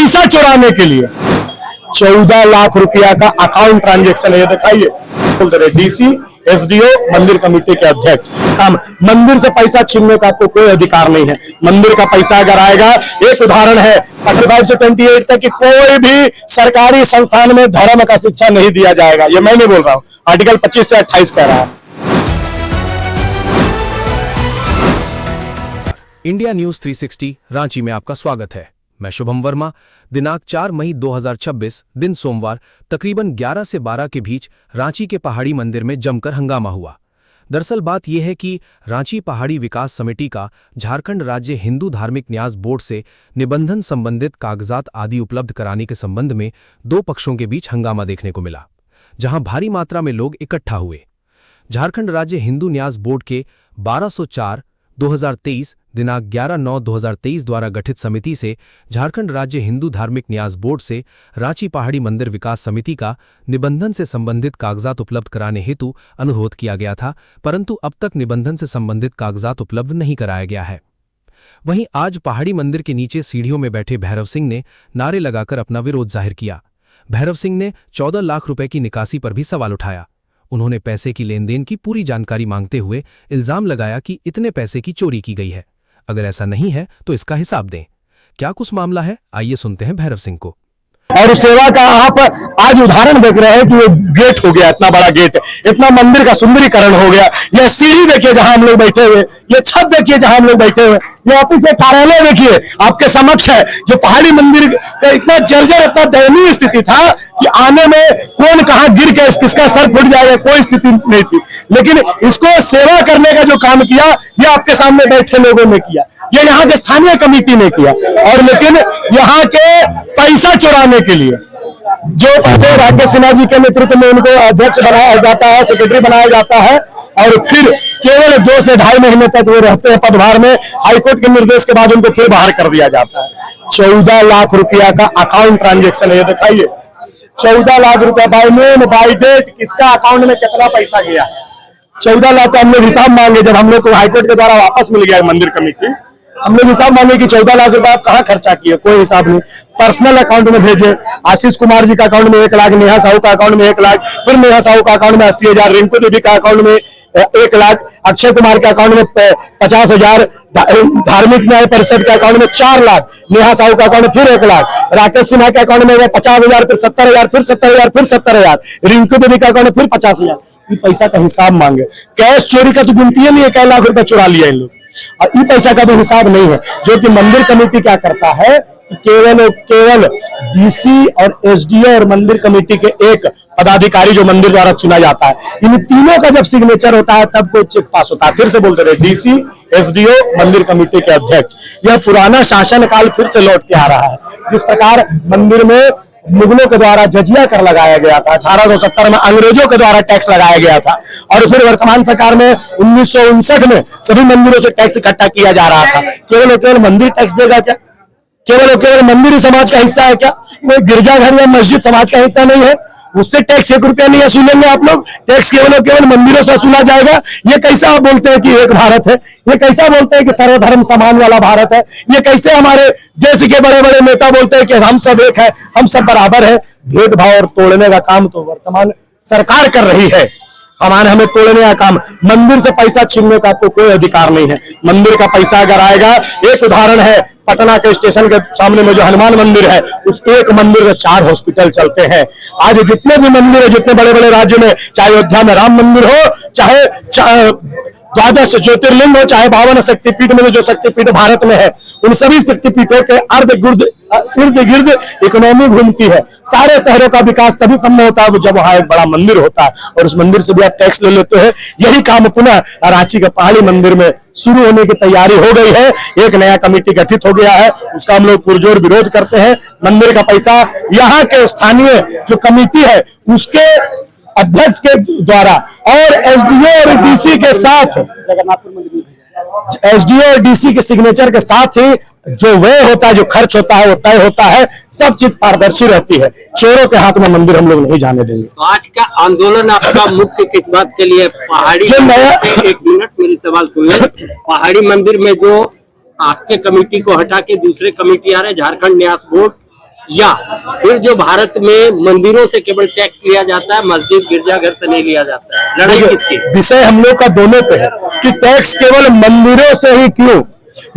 पैसा चुराने के लिए 14 लाख रुपया का अकाउंट ट्रांजैक्शन है। ये दिखाइए, बोलते रहे डीसी, एसडीओ, मंदिर कमेटी के अध्यक्ष। काम मंदिर से पैसा छीनने का आपको कोई अधिकार नहीं है। मंदिर का पैसा अगर आएगा, एक उदाहरण है 45 से 28 तक कि कोई भी सरकारी संस्थान में धर्म का शिक्षा नहीं दिया जाएगा। ये मैं नहीं बोल रहा हूं, आर्टिकल 25 से 28 कह रहा है। इंडिया न्यूज 360 रांची में आपका स्वागत है। मैं शुभम वर्मा। दिनांक 4 मई 2026 दिन सोमवार तकरीबन 11 से 12 के बीच रांची के पहाड़ी मंदिर में जमकर हंगामा हुआ। दरअसल बात यह है कि रांची पहाड़ी विकास समिति का झारखंड राज्य हिंदू धार्मिक न्यास बोर्ड से निबंधन संबंधित कागजात आदि उपलब्ध कराने के संबंध में दो पक्षों के बीच हंगामा देखने को मिला, जहां भारी मात्रा में लोग इकट्ठा हुए। झारखंड राज्य हिंदू न्यास बोर्ड के 1204/2023 दिनांक 11/9/2023 द्वारा गठित समिति से झारखंड राज्य हिंदू धार्मिक न्यास बोर्ड से रांची पहाड़ी मंदिर विकास समिति का निबंधन से संबंधित कागजात उपलब्ध कराने हेतु अनुरोध किया गया था, परंतु अब तक निबंधन से संबंधित कागजात उपलब्ध नहीं कराया गया है। वहीं आज पहाड़ी मंदिर के नीचे सीढ़ियों में बैठे भैरव सिंह ने नारे लगाकर अपना विरोध जाहिर किया। भैरव सिंह ने 14 लाख रुपए की निकासी पर भी सवाल उठाया। उन्होंने पैसे की लेन देन की पूरी जानकारी मांगते हुए इल्जाम लगाया कि इतने पैसे की चोरी की गई है। अगर ऐसा नहीं है तो इसका हिसाब दें। क्या कुछ मामला है, आइए सुनते हैं भैरव सिंह को। और उस सेवा का आप आज उदाहरण देख रहे हैं कि ये गेट हो गया, इतना बड़ा गेट, इतना मंदिर का सुंदरीकरण हो गया। यह सीढ़ी देखिए जहां हम लोग बैठे हुए, ये छत देखिए जहां हम लोग बैठे हुए, ये ऑफिस कार्यालय देखिए आपके समक्ष है। जो पहाड़ी मंदिर का इतना जर्जर, इतना दयनीय स्थिति था कि आने में कौन कहां गिर के किसका सर फूट जाएगा कोई स्थिति नहीं थी। लेकिन इसको सेवा करने का जो काम किया, ये आपके सामने बैठे लोगों ने किया, ये यहाँ के स्थानीय कमेटी ने किया। और लेकिन यहाँ के पैसा चुराने के लिए जो पहले राकेश सिन्हा जी के नेतृत्व में उनको अध्यक्ष बनाया जाता है, सेक्रेटरी बनाया जाता है, और फिर केवल 2 से ढाई महीने तक वो रहते हैं पदभार में। हाईकोर्ट के निर्देश के बाद उनको फिर बाहर कर दिया जाता है। 14 लाख रुपया का अकाउंट ट्रांजैक्शन है। ये दिखाइए, 14 लाख रुपया बाय नेम बाय डेट, किसका अकाउंट में कितना पैसा गया। 14 लाख का हम लोग हिसाब मांगे। जब हम लोग को हाईकोर्ट के द्वारा वापस मिल गया मंदिर कमेटी, हम लोग हिसाब मांगे कि 14 लाख रुपया आप कहाँ खर्चा किए, कोई हिसाब नहीं। पर्सनल अकाउंट में भेजे, आशीष कुमार जी का अकाउंट में 1 लाख, नेहा साहू का अकाउंट में 1 लाख, फिर नेहा साहू का अकाउंट में 80,000, रिंकू देवी का अकाउंट में 1 लाख, अक्षय कुमार के अकाउंट में 50,000, धार्मिक न्याय परिषद के अकाउंट में 4 लाख, नेहा साहू का अकाउंट में फिर 1 लाख, राकेश सिन्हा के अकाउंट में 50,000, फिर 70,000, फिर 70,000, फिर 70,000, रिंकू देवी का अकाउंट में फिर 50,000। ये पैसा का हिसाब मांगे। कैश चोरी का तो गिनती है नहीं है, 1 लाख रुपया चुरा लिया इन लोग, और ये पैसा का भी हिसाब नहीं है। जो कि मंदिर कमेटी क्या करता है कि केवल डीसी और एसडीओ और मंदिर कमेटी के एक पदाधिकारी जो मंदिर द्वारा चुना जाता है, इन तीनों का जब सिग्नेचर होता है तब कोई चेक पास होता है। फिर से बोलते रहे डीसी, एसडीओ, मंदिर कमेटी के अध्यक्ष। यह पुराना शासन काल फिर से लौट के आ रहा है। जिस प्रकार मंदिर में मुगलों के द्वारा जजिया कर लगाया गया था, 1870 में अंग्रेजों के द्वारा टैक्स लगाया गया था, और फिर वर्तमान सरकार में 1959 में सभी मंदिरों से टैक्स इकट्ठा किया जा रहा था। केवल मंदिर टैक्स देगा क्या? केवल मंदिर समाज का हिस्सा है क्या? कोई गिरजाघर या मस्जिद समाज का हिस्सा नहीं है, उससे टैक्स 1 रुपया नहीं वसूलेंगे आप लोग। टैक्स केवल मंदिरों से वसूला जाएगा। ये कैसा आप बोलते हैं कि एक भारत है? ये कैसा बोलते हैं कि सर्वधर्म समान वाला भारत है? ये कैसे हमारे देश के बड़े बड़े नेता बोलते हैं कि हम सब एक है, हम सब बराबर है? भेदभाव और तोड़ने का काम तो वर्तमान सरकार कर रही है। हमें तोड़ने का काम, मंदिर से पैसा छीनने का आपको कोई अधिकार नहीं है। मंदिर का पैसा अगर आएगा, एक उदाहरण है पटना के स्टेशन के सामने में जो हनुमान मंदिर है, उस एक मंदिर में 4 हॉस्पिटल चलते हैं। आज जितने भी मंदिर है, जितने बड़े बड़े राज्यों में, चाहे अयोध्या में राम मंदिर हो, चाहे 12 ज्योतिर्लिंग हो, चाहे 52 शक्तिपीठ में जो शक्तिपीठ भारत में है, उन सभी शक्तिपीठों के इर्द गिर्द इकोनॉमी घूमती है। सारे शहरों का विकास तभी संभव होता है जब वहां एक बड़ा मंदिर होता है, और उस मंदिर से भी आप टैक्स ले लेते हैं। यही काम पुनः रांची के पहाड़ी मंदिर में शुरू होने की तैयारी हो गई है। एक नया कमेटी गठित हो गया है, उसका हम लोग पुरजोर विरोध करते हैं। मंदिर का पैसा यहाँ के स्थानीय जो कमेटी है उसके अध्यक्ष के द्वारा और एसडीओ और डीसी के साथ, एसडीओ और डीसी के सिग्नेचर के साथ ही जो व्यय होता है, जो खर्च होता है, वो तय होता है। सब चीज पारदर्शी रहती है। चोरों के हाथ में मंदिर हम लोग नहीं जाने देंगे। तो आज का आंदोलन आपका मुख्य किस बात के लिए? पहाड़ी जो नया, 1 मिनट मेरी सवाल सुनिए। पहाड़ी मंदिर में जो आपके कमेटी को हटा के दूसरे कमेटी आ रहे, झारखंड न्यास बोर्ड, या फिर जो भारत में मंदिरों से केवल टैक्स लिया जाता है, मस्जिद गिरजाघर से नहीं लिया जाता है? लड़ाई किसकी? विषय हम लोग का दोनों पे है कि टैक्स केवल मंदिरों से ही क्यों।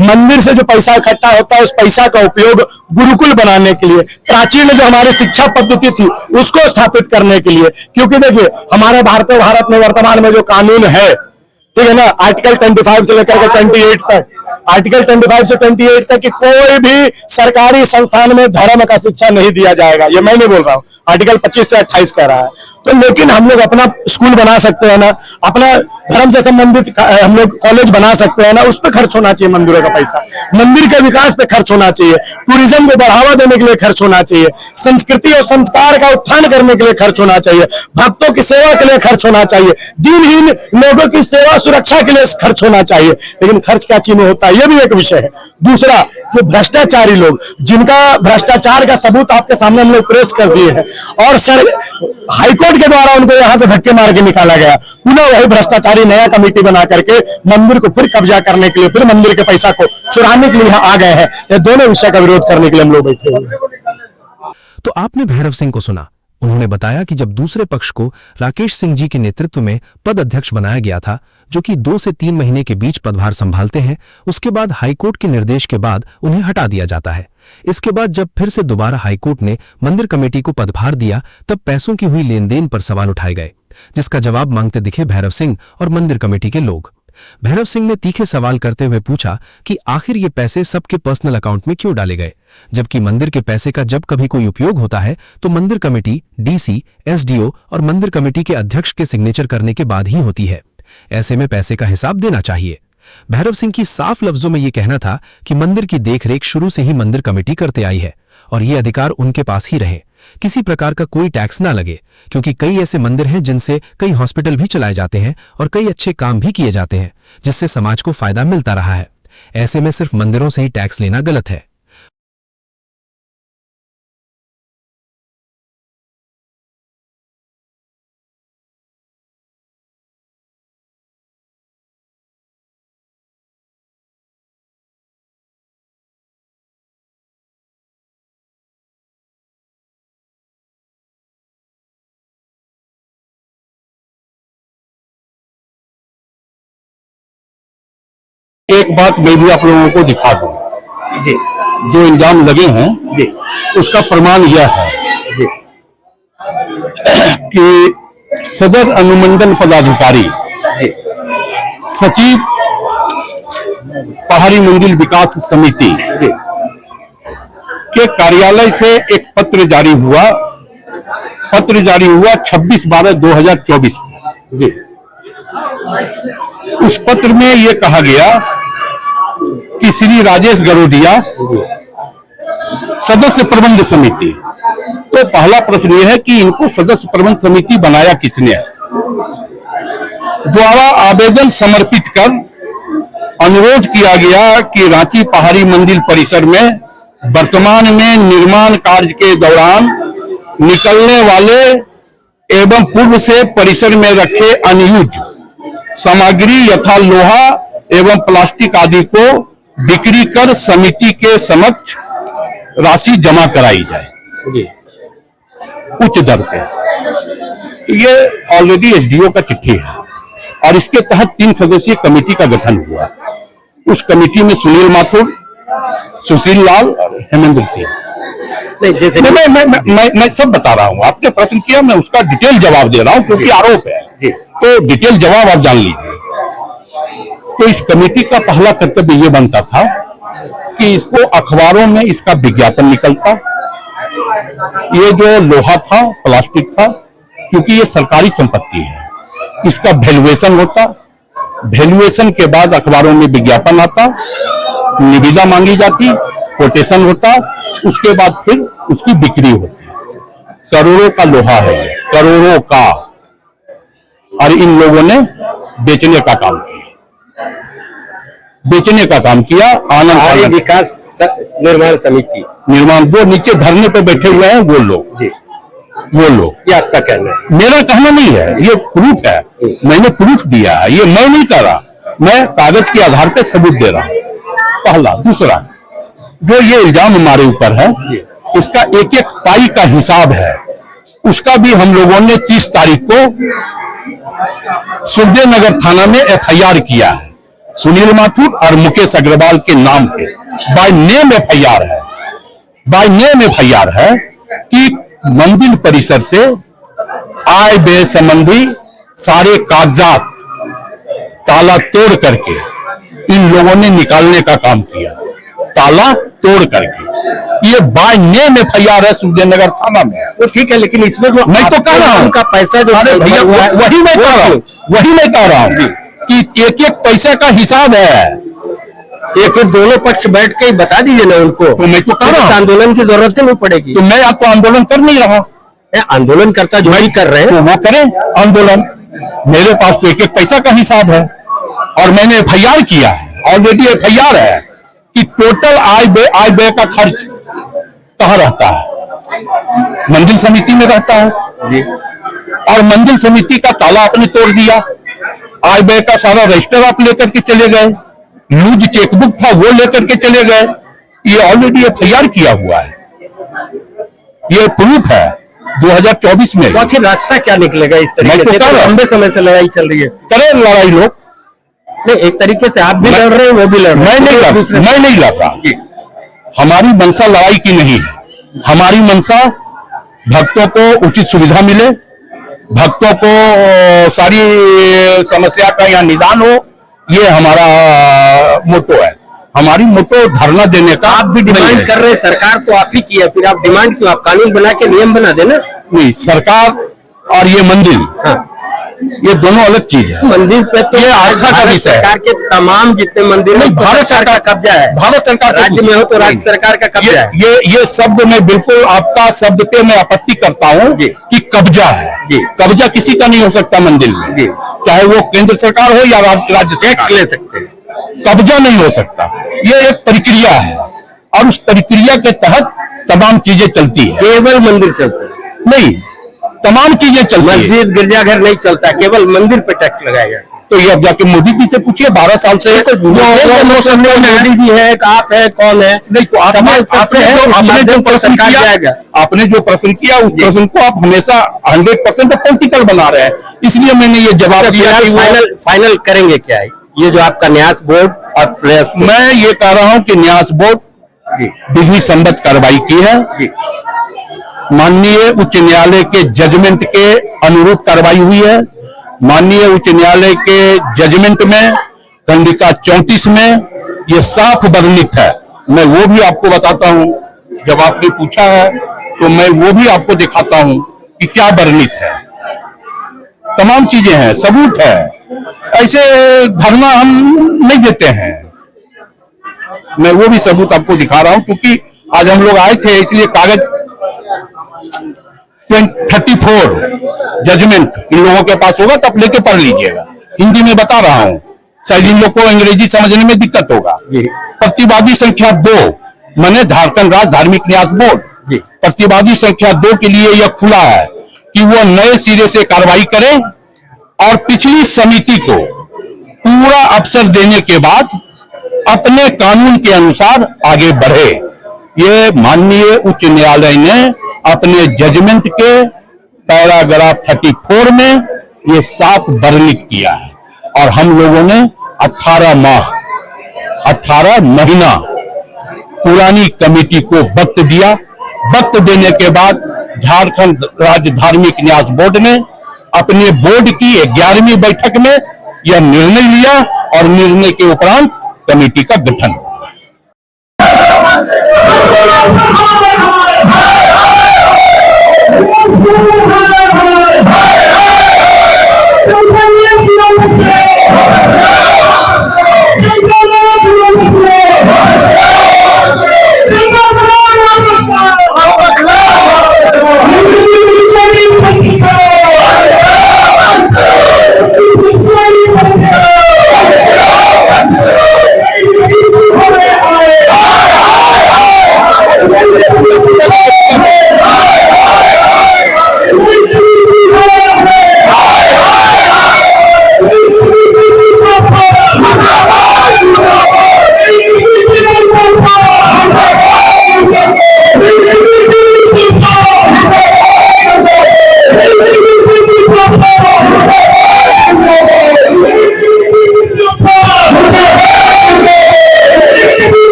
मंदिर से जो पैसा इकट्ठा होता है उस पैसा का उपयोग गुरुकुल बनाने के लिए, प्राचीन जो हमारी शिक्षा पद्धति थी उसको स्थापित करने के लिए। क्योंकि देखिए हमारे भारत में वर्तमान में जो कानून है, ठीक है ना, आर्टिकल 25 से लेकर के 28 तक, आर्टिकल 25 से 28 तक कि कोई भी सरकारी संस्थान में धर्म का शिक्षा नहीं दिया जाएगा। ये मैं नहीं बोल रहा हूँ, आर्टिकल 25 से 28 कह रहा है। तो लेकिन हम लोग अपना स्कूल बना सकते हैं ना, अपना धर्म से संबंधित हम लोग कॉलेज बना सकते हैं ना, उस पर खर्च होना चाहिए मंदिरों का पैसा, मंदिर के विकास पे खर्च होना चाहिए, टूरिज्म को बढ़ावा देने के लिए खर्च होना चाहिए, संस्कृति और संस्कार का उत्थान करने के लिए खर्च होना चाहिए, भक्तों की सेवा के लिए खर्च होना चाहिए, दीनहीन लोगों की सेवा सुरक्षा के लिए खर्च होना चाहिए। लेकिन खर्च क्या चीज में होता है, यह भी एक विषय है। दूसरा, जो भ्रष्टाचारी लोग, जिनका भ्रष्टाचार का सबूत आपके सामने हम लोग पेश कर दिए हैं, और सर हाईकोर्ट के द्वारा उनको यहां से धक्के मार के निकाला गया, पुनः वही भ्रष्टाचारी नया कमेटी बना करके मंदिर को फिर कब्जा करने के लिए, फिर मंदिर के पैसा को चुराने के लिए यहाँ आ गए हैं। ये दोनों विषय का विरोध करने के लिए हम लोग बैठे हुए हैं। तो आपने भैरव सिंह को सुना। उन्होंने बताया कि जब दूसरे पक्ष को राकेश सिंह जी के नेतृत्व में पद अध्यक्ष बनाया गया था, जो कि 2 से 3 महीने के बीच पदभार संभालते हैं, उसके बाद हाईकोर्ट के निर्देश के बाद उन्हें हटा दिया जाता है। इसके बाद जब फिर से दोबारा हाईकोर्ट ने मंदिर कमेटी को पदभार दिया, तब पैसों की हुई लेन देन पर सवाल उठाए गए, जिसका जवाब मांगते दिखे भैरव सिंह और मंदिर कमेटी के लोग। भैरव सिंह ने तीखे सवाल करते हुए पूछा कि आखिर ये पैसे सबके पर्सनल अकाउंट में क्यों डाले गए, जबकि मंदिर के पैसे का जब कभी कोई उपयोग होता है तो मंदिर कमेटी, डीसी, एसडीओ और मंदिर कमेटी के अध्यक्ष के सिग्नेचर करने के बाद ही होती है। ऐसे में पैसे का हिसाब देना चाहिए। भैरव सिंह की साफ लफ्जों में यह कहना था कि मंदिर की देखरेख शुरू से ही मंदिर कमेटी करते आई है और ये अधिकार उनके पास ही रहे, किसी प्रकार का कोई टैक्स ना लगे, क्योंकि कई ऐसे मंदिर हैं जिनसे कई हॉस्पिटल भी चलाए जाते हैं और कई अच्छे काम भी किए जाते हैं, जिससे समाज को फायदा मिलता रहा है। ऐसे में सिर्फ मंदिरों से ही टैक्स लेना गलत है। एक बात मैं भी आप लोगों को दिखा दूं जी जो इल्जाम लगे हैं जी उसका प्रमाण यह है जी कि सदर अनुमंडल पदाधिकारी जी सचिव पहाड़ी मंदिर विकास समिति जी के कार्यालय से एक पत्र जारी हुआ 26/12/2024 को। जी उस पत्र में यह कहा गया कि श्री राजेश गरोदिया सदस्य प्रबंध समिति। तो पहला प्रश्न यह है कि इनको सदस्य प्रबंध समिति बनाया किसने है? द्वारा आवेदन समर्पित कर अनुरोध किया गया कि रांची पहाड़ी मंदिर परिसर में वर्तमान में निर्माण कार्य के दौरान निकलने वाले एवं पूर्व से परिसर में रखे अनयूज सामग्री यथा लोहा एवं प्लास्टिक आदि को बिक्री कर समिति के समक्ष राशि जमा कराई जाए जी उच्च दर पे। तो ये ऑलरेडी एसडीओ का चिट्ठी है और इसके तहत 3 सदस्यीय कमेटी का गठन हुआ। उस कमेटी में सुनील माथुर, सुशील लाल और हेमेंद्र सिंह। नहीं जैसे मैं सब बता रहा हूँ, आपने प्रश्न किया, मैं उसका डिटेल जवाब दे रहा हूँ क्योंकि आरोप है जी तो डिटेल जवाब आप जान लीजिए। तो इस कमेटी का पहला कर्तव्य यह बनता था कि इसको अखबारों में इसका विज्ञापन निकलता। ये जो लोहा था, प्लास्टिक था, क्योंकि ये सरकारी संपत्ति है, इसका वैल्यूएशन होता। वैल्यूएशन के बाद अखबारों में विज्ञापन आता, निविदा मांगी जाती, कोटेशन होता, उसके बाद फिर उसकी बिक्री होती। करोड़ों का लोहा है, करोड़ों का, और इन लोगों ने बेचने का काम किया, आनंद पहाड़ी आनंद विकास निर्माण समिति निर्माण, वो नीचे धरने पे बैठे हुए हैं वो लोग जी, वो लोग। ये आपका कहना है? मेरा कहना नहीं है, ये प्रूफ है, मैंने प्रूफ दिया है, ये मैं नहीं कर रहा, मैं कागज के आधार पे सबूत दे रहा हूं। पहला। दूसरा, जो ये इल्जाम हमारे ऊपर है इसका एक एक पाई का हिसाब है, उसका भी हम लोगों ने 30 तारीख को सुखदेव नगर थाना में FIR किया है। सुनील माथुर और मुकेश अग्रवाल के नाम पे बाय नेम FIR है, बाय नेम FIR है कि मंदिर परिसर से आय व्यय संबंधी सारे कागजात ताला तोड़ करके इन लोगों ने निकालने का काम किया, ताला तोड़ करके। ये बाय नेम FIR है सुखदेव नगर थाना में। वो ठीक है, लेकिन इसमें जो मैं तो कह रहा हूं उनका पैसा जो भैया वही मैं कह रहा हूं, वही मैं कह रहा हूं कि एक एक पैसे का हिसाब है। एक दोनों पक्ष बैठ के ही बता दीजिए ना उनको, तो मैं तो कह रहा हूं आंदोलन की जरूरत नहीं पड़ेगी। तो मैं आपको आंदोलन कर नहीं रहा, आंदोलन करता जो भी कर रहे हैं तो वो करें आंदोलन। मेरे पास तो एक एक पैसा का हिसाब है और मैंने FIR किया है, ऑलरेडी FIR है कि टोटल आय व्यय का खर्च कहाँ रहता है, मंदिर समिति में रहता है जी। और मंदिर समिति का ताला आपने तोड़ दिया, आय व्यय का सारा रजिस्टर आप लेकर के चले गए, लूज चेकबुक था वो लेकर के चले गए। ये ऑलरेडी FIR किया हुआ है, ये प्रूफ है 2024 में। तो आखिर रास्ता क्या निकलेगा इस तरीके से? तो लंबे समय से लड़ाई चल रही है। करें लड़ाई लोग, नहीं एक तरीके से आप भी लड़ रहे हैं, वो भी लड़ रहे हैं। मैं नहीं लड़ रहा। हमारी मंशा लड़ाई की नहीं है, हमारी मंशा भक्तों को उचित सुविधा मिले, भक्तों को सारी समस्या का यहाँ निदान हो, ये हमारा मोटो है। हमारी मोटो धरना देने का। आप भी डिमांड कर रहे हैं, सरकार तो आप ही की है, फिर आप डिमांड क्यों? आप कानून बना के नियम बना देना। नहीं, सरकार और ये मंदिर, हाँ, ये दोनों अलग चीज है। मंदिर पे तो ये आस्था का विषय है। सरकार के तमाम जितने मंदिर है भारत सरकार का कब्जा है, भारत सरकार राज्य में हो तो राज्य सरकार का कब्जा है। ये शब्द में बिल्कुल आपका शब्द पे मैं आपत्ति करता हूँ कि कब्जा है। कब्जा किसी का नहीं हो सकता मंदिर में, चाहे वो केंद्र सरकार हो या राज्य टैक्स ले सकते हैं, कब्जा नहीं हो सकता। ये एक प्रक्रिया है और उस प्रक्रिया के तहत तमाम चीजें चलती है। केवल मंदिर चलता है नहीं, तमाम चीजें चलती है। मस्जिद गिरजाघर नहीं चलता, केवल मंदिर पे टैक्स लगाएगा। तो ये अब जाके मोदी जी से पूछिए, 12 साल से मोदी जी है, आप है, कौन है? नहीं, तो आपने जो प्रश्न किया उस प्रश्न को आप हमेशा 100% पॉलिटिकल बना रहे हैं, इसलिए मैंने ये जवाब दिया कि फाइनल करेंगे क्या है ये जो आपका न्यास बोर्ड और प्रेस? मैं ये कह रहा हूं कि न्यास बोर्ड विधि सम्मत कार्रवाई की है, माननीय उच्च न्यायालय के जजमेंट के अनुरूप कार्रवाई हुई है। माननीय उच्च न्यायालय के जजमेंट में कंडिका 34 में ये साफ वर्णित है। मैं वो भी आपको बताता हूं, जब आपने पूछा है तो मैं वो भी आपको दिखाता हूं कि क्या वर्णित है। तमाम चीजें हैं, सबूत है। ऐसे धरना हम नहीं देते हैं। मैं वो भी सबूत आपको दिखा रहा हूं, क्योंकि आज हम लोग आए थे, इसलिए कागज 34 जजमेंट इन लोगों के पास होगा तो आप लेके पढ़ लीजिएगा। हिंदी में बता रहा हूं, शायद इन लोग को अंग्रेजी समझने में दिक्कत होगा। प्रतिवादी संख्या 2 माने झारखंड राज्य धार्मिक न्यास बोर्ड, प्रतिवादी संख्या 2 के लिए यह खुला है कि वो नए सिरे से कार्रवाई करें और पिछली समिति को पूरा अवसर देने के बाद अपने कानून के अनुसार आगे बढ़े। ये माननीय उच्च न्यायालय ने अपने जजमेंट के पैराग्राफ 34 में ये साफ वर्णित किया है। और हम लोगों ने 18 महीना पुरानी कमेटी को वक्त दिया। वक्त देने के बाद झारखंड राज्य धार्मिक न्यास बोर्ड ने अपने बोर्ड की 11वीं बैठक में यह निर्णय लिया और निर्णय के उपरांत कमेटी का गठन हुआ।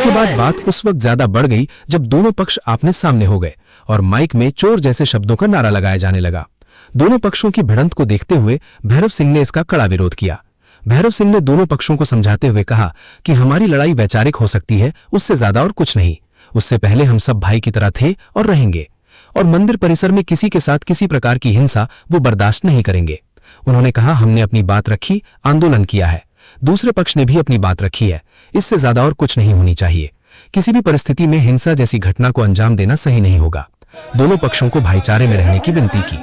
इसके बाद बात उस वक्त ज्यादा बढ़ गई जब दोनों पक्ष आमने सामने हो गए और माइक में चोर जैसे शब्दों का नारा लगाया जाने लगा। दोनों पक्षों की भिड़ंत को देखते हुए भैरव सिंह ने इसका कड़ा विरोध किया। भैरव सिंह ने दोनों पक्षों को समझाते हुए कहा कि हमारी लड़ाई वैचारिक हो सकती है, उससे ज्यादा और कुछ नहीं। उससे पहले हम सब भाई की तरह थे और रहेंगे, और मंदिर परिसर में किसी के साथ किसी प्रकार की हिंसा वो बर्दाश्त नहीं करेंगे। उन्होंने कहा, हमने अपनी बात रखी, आंदोलन किया है, दूसरे पक्ष ने भी अपनी बात रखी है, इससे ज्यादा और कुछ नहीं होनी चाहिए। किसी भी परिस्थिति में हिंसा जैसी घटना को अंजाम देना सही नहीं होगा। दोनों पक्षों को भाईचारे में रहने की विनती की।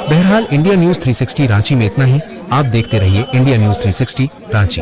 बहरहाल इंडिया न्यूज 360 रांची में इतना ही। आप देखते रहिए इंडिया न्यूज 360 रांची।